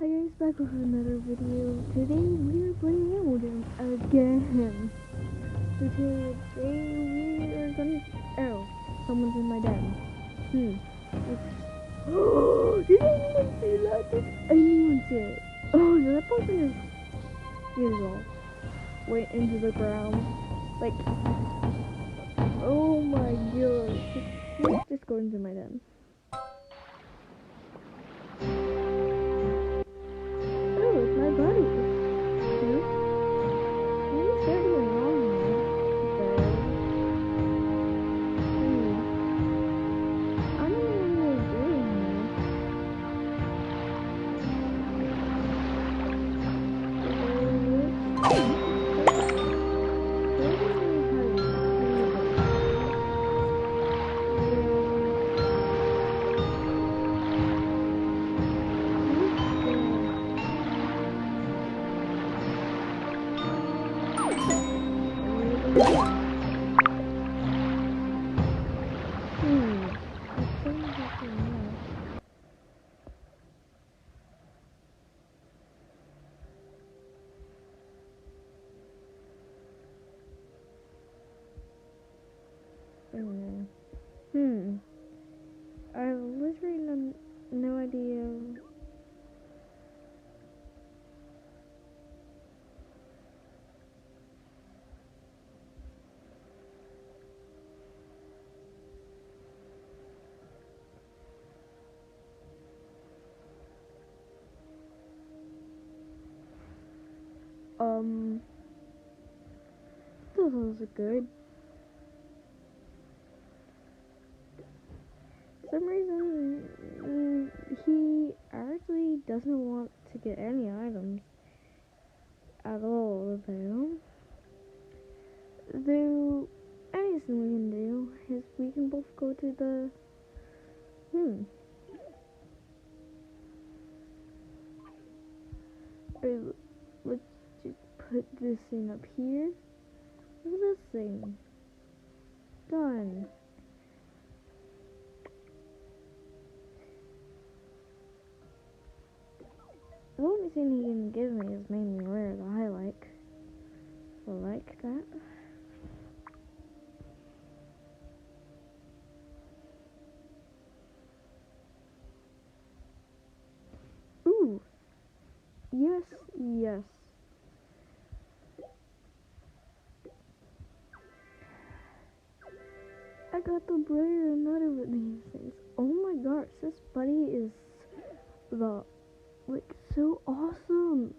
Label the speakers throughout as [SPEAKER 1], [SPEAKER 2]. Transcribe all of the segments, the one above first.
[SPEAKER 1] Hi guys, back with another video. Today we're playing Animal Jam again. So today we are gonna. Oh, someone's in my den. Oh, did anyone see that? Did anyone see it? Oh, no, that person is usual. Went into the ground. Like, oh my gosh. Let's just go into my den. Oh, it's my buddy. Hmm? He's starting wrong here. But, I don't know what we're doing here. I have literally no idea. This was good. For some reason, he actually doesn't want to get any items at all, though anything we can do is we can both go to the, or let's just put this thing up here. Look at this thing. Done. The only thing he can give me is mainly rare that I like. So like that. Ooh. Yes, yes. I got the rare another of these things. Oh my gosh, this buddy is like so awesome.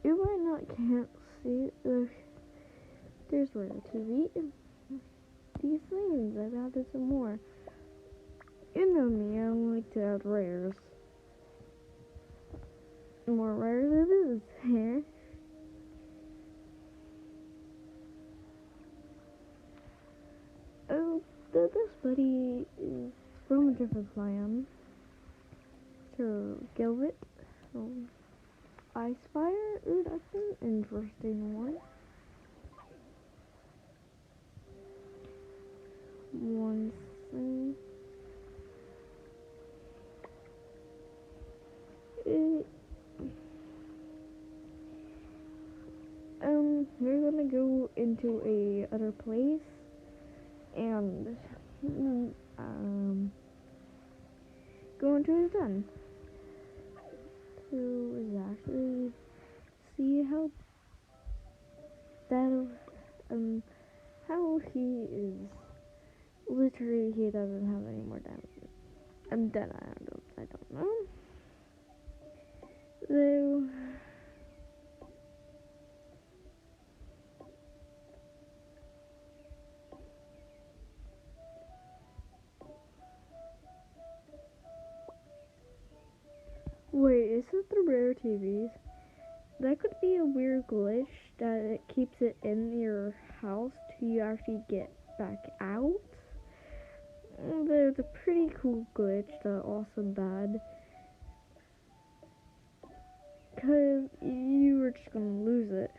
[SPEAKER 1] You might not can't see there's rare TV. These things, I've added some more. You know me, I like to add rares. More rares it is here. Oh, this buddy is from a different clan. So, Gilbert. Icefire? Ooh, that's an interesting one. One thing. We're gonna go into a other place and go into his den to actually see how that how he is. Literally, he doesn't have any more damage. And then I don't know. So, wait, is it the rare TVs? That could be a weird glitch that it keeps it in your house till you actually get back out. There's a pretty cool glitch that also bad. Cause you were just gonna lose it.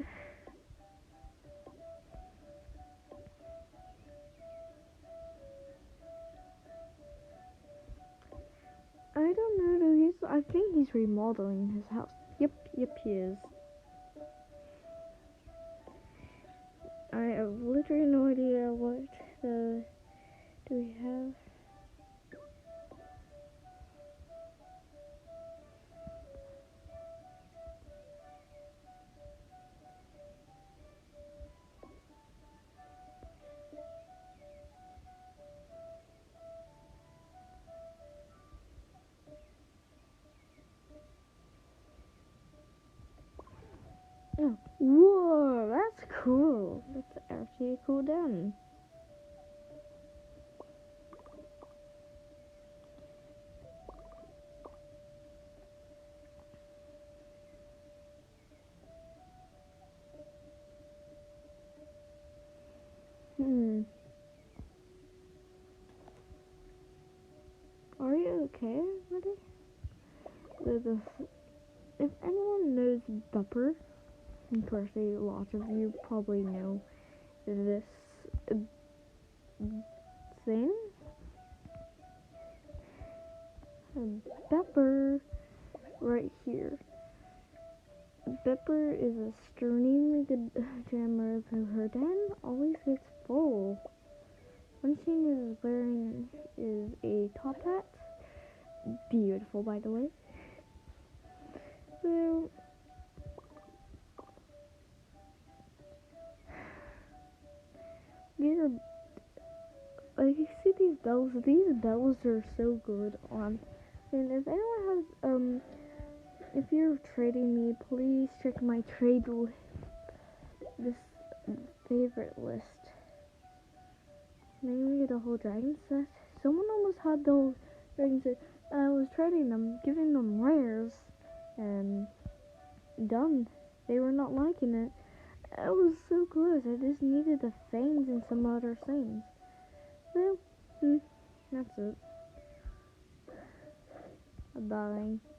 [SPEAKER 1] I think he's remodeling his house. Yep, he is. I have literally no idea what do we have. Oh, whoa, that's cool. That's actually cool done. Are you okay, buddy? If anyone knows Bupper, unfortunately, lots of you probably know this thing. Bepper, right here. Bepper is a extremely good jammer who her den always gets full. One she is wearing is a top hat. Beautiful, by the way. So, these are, like, you see these bells? These bells are so good on. And if anyone has, if you're trading me, please check my trade this favorite list. Mainly the whole dragon set. Someone almost had the whole dragon set. I was trading them, giving them rares, and done. They were not liking it. I was so close. I just needed the fangs and some other things. Well, that's it. Bye.